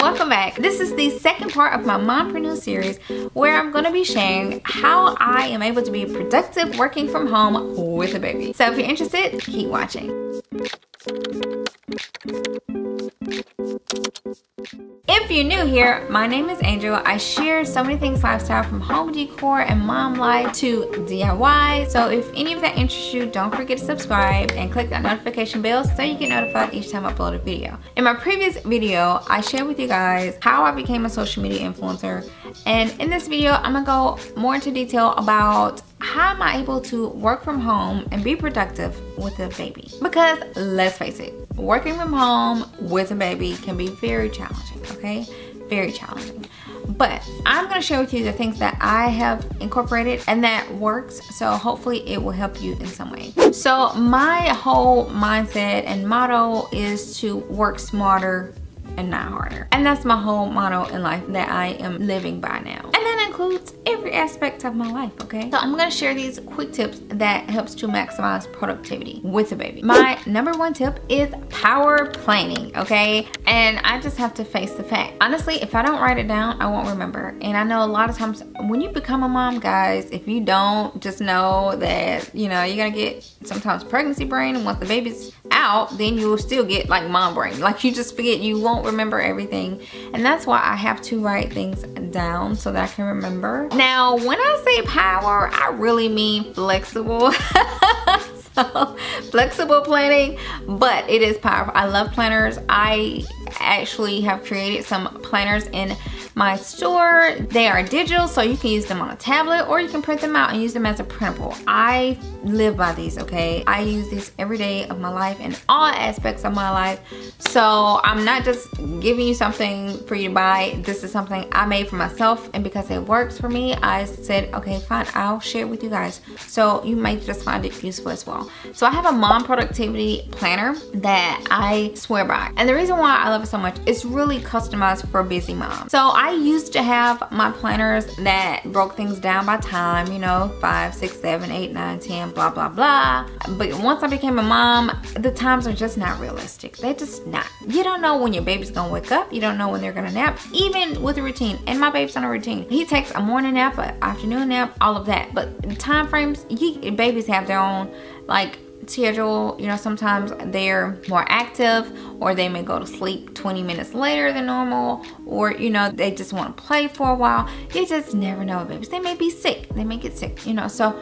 welcome back. This is the second part of my Mompreneur series where I'm going to be sharing how I am able to be productive working from home with a baby. So if you're interested, keep watching. If you're new here, my name is Angel. I share so many things lifestyle, from home decor and mom life to DIY. So if any of that interests you, don't forget to subscribe and click that notification bell so you get notified each time I upload a video. In my previous video, I shared with you guys how I became a social media influencer. And in this video, I'm gonna go more into detail about how am I able to work from home and be productive with a baby. Because let's face it, working from home with a baby can be very challenging, okay? Very challenging. But I'm gonna share with you the things that I have incorporated and that works, so hopefully it will help you in some way. So my whole mindset and motto is to work smarter and not harder. And that's my whole motto in life that I am living by now. And that includes every aspect of my life, okay? So I'm gonna share these quick tips that helps to maximize productivity with a baby. My number one tip is power planning, okay? And I just have to face the fact. Honestly, if I don't write it down, I won't remember. And I know a lot of times when you become a mom, guys, if you don't, just know that, you know, you're gonna get sometimes pregnancy brain, and once the baby's out, then you will still get like mom brain. Like you just forget, you won't remember everything. And that's why I have to write things down so that I can remember. Now, when I say power, I really mean flexible. So, flexible planning, but it is powerful. I love planners. I actually have created some planners in my store. They are digital, so you can use them on a tablet or you can print them out and use them as a printable. I live by these, okay? I use these every day of my life in all aspects of my life. So I'm not just giving you something for you to buy. This is something I made for myself, and because it works for me, I said, okay, fine, I'll share it with you guys. So you might just find it useful as well. So I have a mom productivity planner that I swear by. And the reason why I love it so much, it's really customized for busy moms. So I used to have my planners that broke things down by time, you know, 5, 6, 7, 8, 9, 10, blah, blah, blah. But once I became a mom, the times are just not realistic. They're just not. You don't know when your baby's gonna wake up. You don't know when they're gonna nap, even with a routine. And my baby's on a routine. He takes a morning nap, an afternoon nap, all of that. But time frames, babies have their own, like, schedule. You know, sometimes they're more active, or they may go to sleep 20 minutes later than normal, or, you know, they just want to play for a while. You just never know with babies. They may be sick. They may get sick, you know. So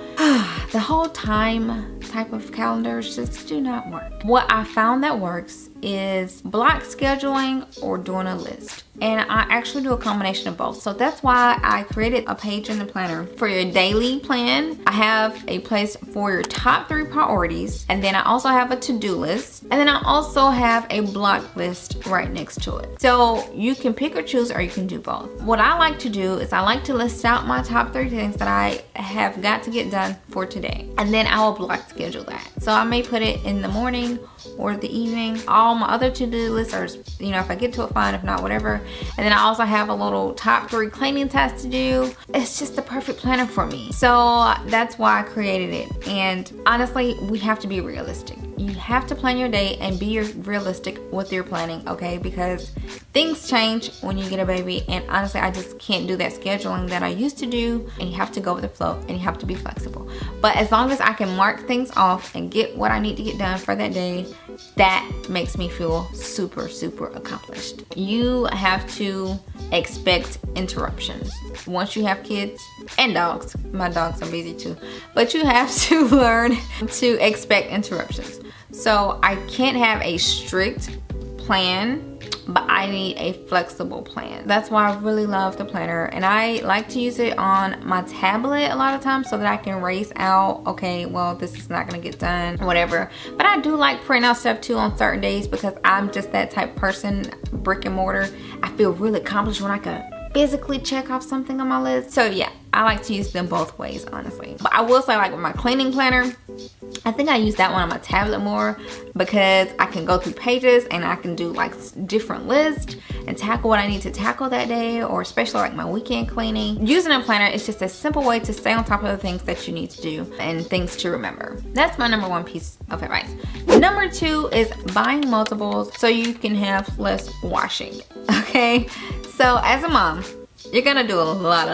the whole time type of calendars just do not work. What I found that works is block scheduling or doing a list. And I actually do a combination of both. So that's why I created a page in the planner for your daily plan. I have a place for your top 3 priorities. And then I also have a to-do list. And then I also have a block list right next to it. So you can pick or choose, or you can do both. What I like to do is I like to list out my top 3 things that I have got to get done for today. And then I will block schedule that. So I may put it in the morning or the evening. All my other to-do lists are, you know, if I get to it, fine. If not, whatever. And then I also have a little top 3 cleaning tasks to do. It's just the perfect planner for me. So that's why I created it. And honestly, we have to be realistic. You have to plan your day and be realistic with your planning, okay? Because things change when you get a baby, and honestly, I just can't do that scheduling that I used to do, and you have to go with the flow, and you have to be flexible. But as long as I can mark things off and get what I need to get done for that day, that makes me feel super, super accomplished. You have to expect interruptions. Once you have kids and dogs, my dogs are busy too, but you have to learn to expect interruptions. So I can't have a strict plan, but I need a flexible plan. That's why I really love the planner, and I like to use it on my tablet a lot of times so that I can race out, okay, well, this is not gonna get done, whatever. But I do like printing out stuff too on certain days, because I'm just that type of person, brick and mortar. I feel really accomplished when I can physically check off something on my list. So yeah, I like to use them both ways, honestly. But I will say, like with my cleaning planner, I think I use that one on my tablet more because I can go through pages and I can do like different lists and tackle what I need to tackle that day, or especially like my weekend cleaning. Using a planner is just a simple way to stay on top of the things that you need to do and things to remember. That's my number one piece of advice. Number two is buying multiples so you can have less washing, okay? So as a mom, you're gonna do a lot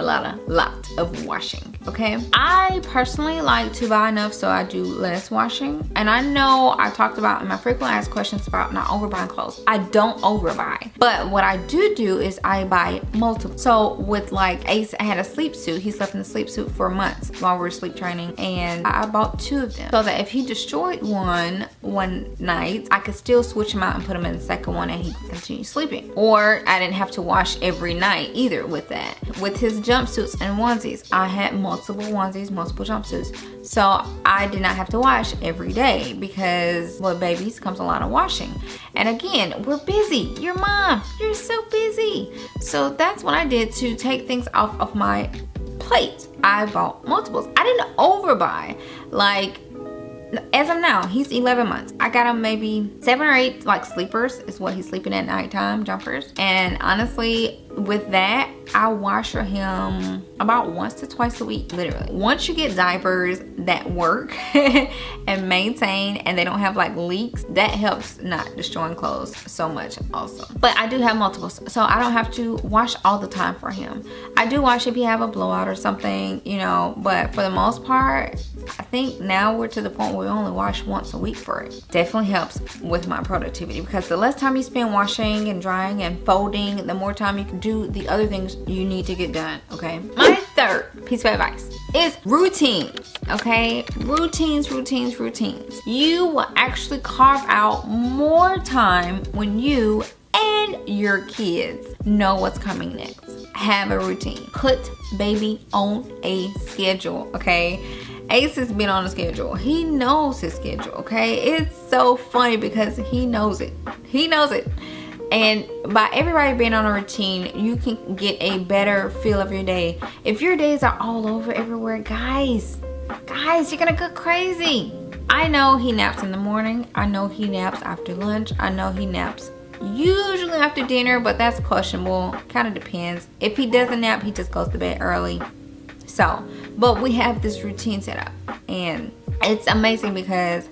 of washing, okay? I personally like to buy enough so I do less washing. And I know I talked about in my frequently asked questions about not overbuying clothes. I don't overbuy. But what I do is I buy multiple. So with like Ace, I had a sleep suit. He slept in the sleep suit for months while we were sleep training. And I bought 2 of them so that if he destroyed one night, I could still switch him out and put him in the second one and he could continue sleeping. Or I didn't have to wash every night either with that. With his jumpsuits and onesies, I had multiple onesies, multiple jumpsuits. So I did not have to wash every day because with babies comes a lot of washing. And again, we're busy. Your mom, you're so busy. So that's what I did to take things off of my plate. I bought multiples. I didn't overbuy. Like, as of now, he's 11 months. I got him maybe 7 or 8 like sleepers is what he's sleeping at nighttime, jumpers. And honestly, with that, I wash for him about once to twice a week, literally. Once you get diapers that work and maintain and they don't have like leaks, that helps not destroying clothes so much also. But I do have multiples, so I don't have to wash all the time for him. I do wash if you have a blowout or something, you know, but for the most part, I think now we're to the point where we only wash once a week for it. Definitely helps with my productivity because the less time you spend washing and drying and folding, the more time you can do the other things you need to get done, okay? My third piece of advice is routines, okay? Routines. You will actually carve out more time when you and your kids know what's coming next. Have a routine. Put baby on a schedule, okay? Ace has been on a schedule. He knows his schedule, okay? It's so funny because he knows it. He knows it. And by everybody being on a routine, you can get a better feel of your day. If your days are all over everywhere, guys, you're gonna go crazy. I know he naps in the morning. I know he naps after lunch. I know he naps usually after dinner, but that's questionable. Kind of depends. If he doesn't nap, he just goes to bed early. So, but we have this routine set up and it's amazing because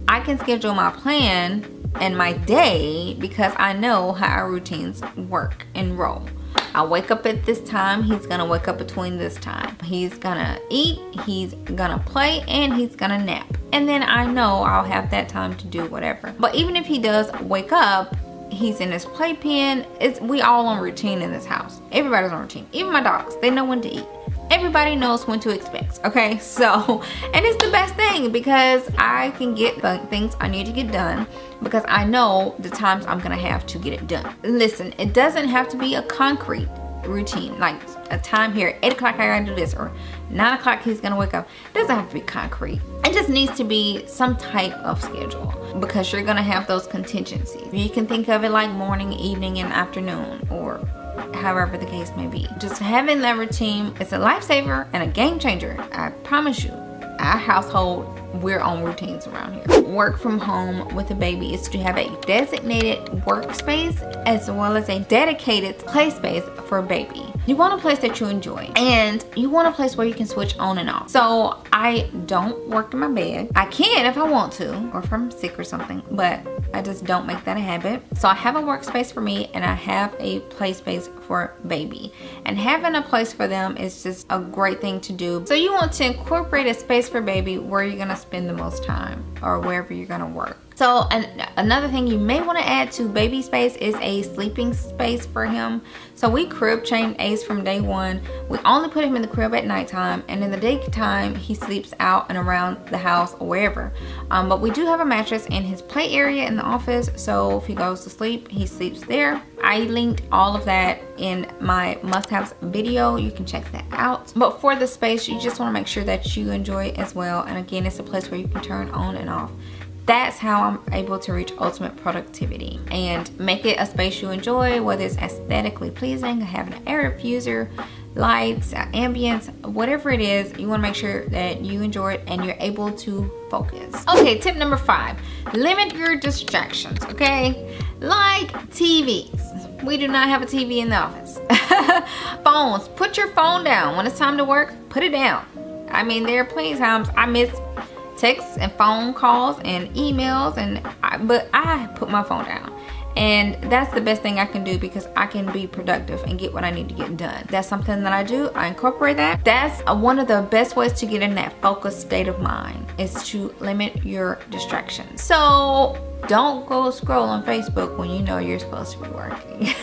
I can schedule my plan and my day because I know how our routines work and roll. I wake up at this time, he's gonna wake up between this time. He's gonna eat, he's gonna play, and he's gonna nap. And then I know I'll have that time to do whatever. But even if he does wake up, he's in his playpen. We all on routine in this house. Everybody's on routine. Even my dogs, they know when to eat. Everybody knows when to expect, okay? So, and it's the best thing because I can get the things I need to get done because I know the times I'm gonna have to get it done. Listen, it doesn't have to be a concrete routine, like a time here, 8 o'clock I gotta do this, or 9 o'clock he's gonna wake up. It doesn't have to be concrete. It just needs to be some type of schedule because you're gonna have those contingencies. You can think of it like morning, evening, and afternoon, or however the case may be. Just having that routine is a lifesaver and a game changer. I promise you, our household, we're on routines around here. Work from home with a baby is to have a designated workspace as well as a dedicated play space for a baby. You want a place that you enjoy and you want a place where you can switch on and off. So I don't work in my bed. I can if I want to, or if I'm sick or something, but I just don't make that a habit. So I have a workspace for me and I have a play space for baby. And having a place for them is just a great thing to do. So you want to incorporate a space for baby where you're gonna spend the most time or wherever you're gonna work. So another thing you may want to add to baby space is a sleeping space for him. So we crib trained Ace from day one. We only put him in the crib at nighttime, and in the daytime he sleeps out and around the house or wherever. But we do have a mattress in his play area in the office, so if he goes to sleep, he sleeps there. I linked all of that in my must-haves video. You can check that out. But for the space, you just want to make sure that you enjoy it as well. And again, it's a place where you can turn on and off. That's how I'm able to reach ultimate productivity and make it a space you enjoy, whether it's aesthetically pleasing, having an air diffuser, lights, ambience, whatever it is, you want to make sure that you enjoy it and you're able to focus. Okay, tip number 5, limit your distractions, okay? Like TVs. We do not have a TV in the office. Phones, put your phone down. When it's time to work, put it down. I mean, there are plenty of times I miss texts and phone calls and emails, but I put my phone down. And that's the best thing I can do because I can be productive and get what I need to get done. That's something that I do. I incorporate that. That's one of the best ways to get in that focused state of mind, is to limit your distractions. So don't go scroll on Facebook when you know you're supposed to be working.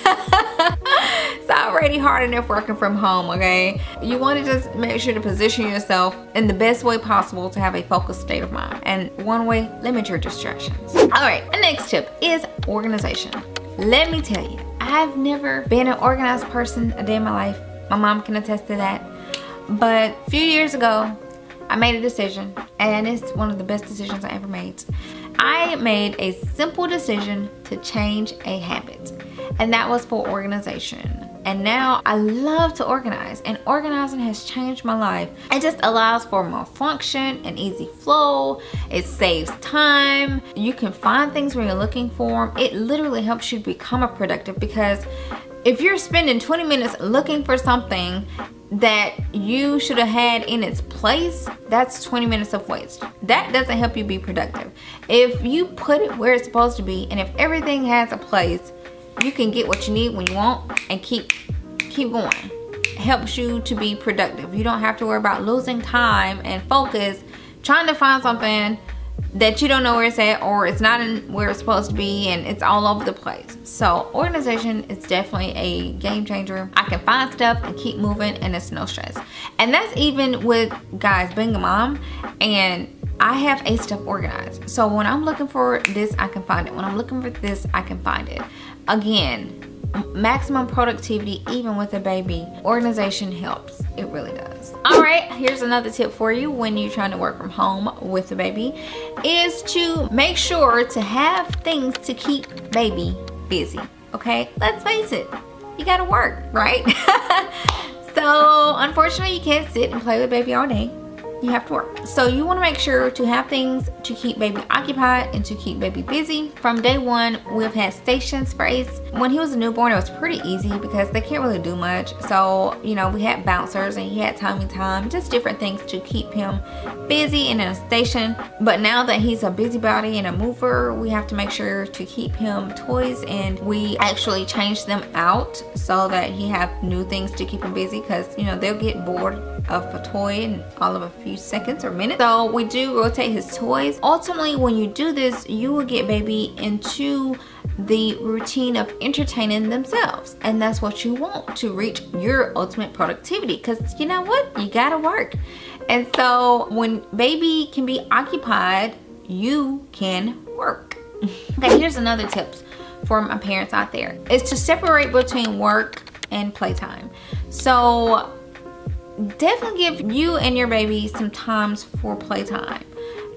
It's already hard enough working from home, okay? You want to just make sure to position yourself in the best way possible to have a focused state of mind. And one way, limit your distractions. All right, the next tip is organization. Let me tell you, I've never been an organized person a day in my life. My mom can attest to that. But a few years ago, I made a decision, and it's one of the best decisions I ever made. I made a simple decision to change a habit, and that was for organization. And now I love to organize, and organizing has changed my life. It just allows for more function and easy flow. It saves time. You can find things when you're looking for them. It literally helps you become a productive, because if you're spending 20 minutes looking for something that you should have had in its place, that's 20 minutes of waste. That doesn't help you be productive. If you put it where it's supposed to be, and if everything has a place, you can get what you need when you want and keep going. It helps you to be productive. You don't have to worry about losing time and focus trying to find something that you don't know where it's at, or it's not in where it's supposed to be, and it's all over the place. So organization is definitely a game changer. I can find stuff and keep moving, and it's no stress. And that's even with, guys, being a mom, and I have a stuff organized. So when I'm looking for this, I can find it. When I'm looking for this, I can find it. Again, maximum productivity even with a baby. Organization helps. It really does. All right, here's another tip for you when you're trying to work from home with a baby, is to make sure to have things to keep baby busy. Okay, let's face it, you gotta work, right? So unfortunately, you can't sit and play with baby all day. You have to work. So you want to make sure to have things to keep baby occupied and to keep baby busy. From day one, we've had stations for Ace. When he was a newborn, it was pretty easy because they can't really do much. So, you know, we had bouncers and he had Tommy Time, just different things to keep him busy and in a station. But now that he's a busybody and a mover, we have to make sure to keep him toys, and we actually change them out so that he have new things to keep him busy, because, you know, they'll get bored of a toy in all of a few seconds or minutes. So we do rotate his toys. Ultimately, when you do this, you will get baby into the routine of entertaining themselves, and that's what you want to reach your ultimate productivity, because you know what, you gotta work. And so when baby can be occupied, you can work. Okay, here's another tip for my parents out there, is to separate between work and playtime. So definitely give you and your baby some times for playtime,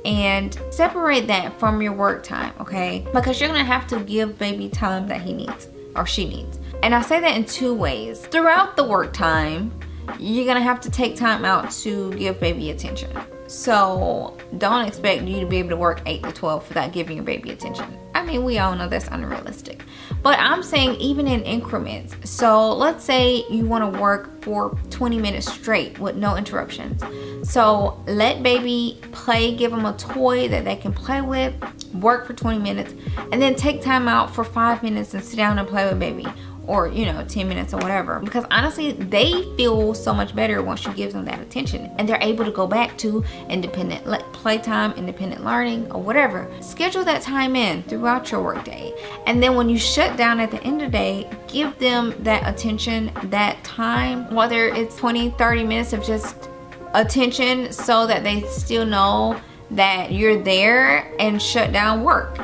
and separate that from your work time, okay? Because you're gonna have to give baby time that he needs or she needs. And I say that in two ways. Throughout the work time, you're gonna have to take time out to give baby attention. So don't expect you to be able to work 8 to 12 without giving your baby attention. I mean, we all know that's unrealistic. But I'm saying even in increments. So let's say you want to work for 20 minutes straight with no interruptions. So let baby play, give them a toy that they can play with, work for 20 minutes, and then take time out for 5 minutes and sit down and play with baby. Or, you know, 10 minutes or whatever. Because honestly, they feel so much better once you give them that attention, and they're able to go back to independent playtime, independent learning, or whatever. Schedule that time in throughout your workday, and then when you shut down at the end of the day, give them that attention, that time, whether it's 20-30 minutes of just attention, so that they still know that you're there, and shut down work.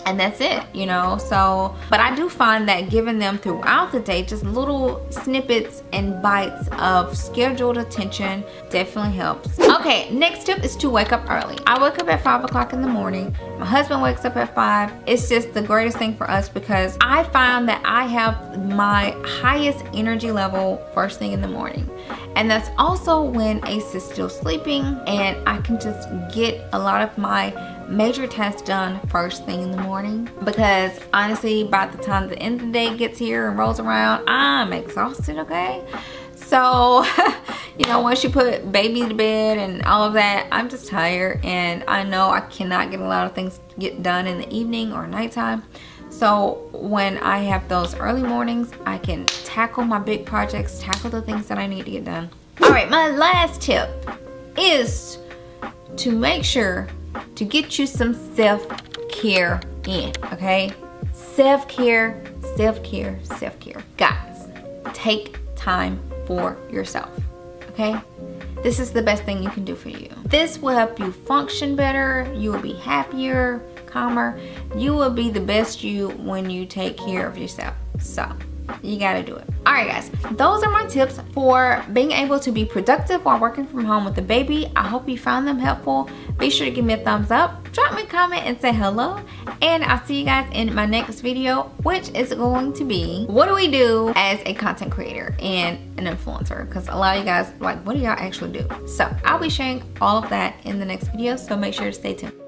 and that's it, you know. So, but I do find that giving them throughout the day just little snippets and bites of scheduled attention definitely helps. Okay, next tip is to wake up early. I wake up at 5 o'clock in the morning. My husband wakes up at 5. It's just the greatest thing for us because I find that I have my highest energy level first thing in the morning. And that's also when Ace is still sleeping, and I can just get a lot of my major tasks done first thing in the morning, because honestly by the time the end of the day gets here and rolls around, I'm exhausted. Okay, so you know, once you put baby to bed and all of that, I'm just tired, and I know I cannot get a lot of things get done in the evening or nighttime. So when I have those early mornings, I can tackle my big projects, tackle the things that I need to get done. All right, my last tip is to make sure to get you some self-care in, okay? Self-care, self-care, self-care. Guys, take time for yourself, okay? This is the best thing you can do for you. This will help you function better. You will be happier, calmer. You will be the best you when you take care of yourself. So you gotta do it. All right, guys, those are my tips for being able to be productive while working from home with the baby. I hope you found them helpful. Be sure to give me a thumbs up, drop me a comment, and say hello. And I'll see you guys in my next video, which is going to be what do we do as a content creator and an influencer, because a lot of you guys like, what do y'all actually do? So I'll be sharing all of that in the next video, so make sure to stay tuned.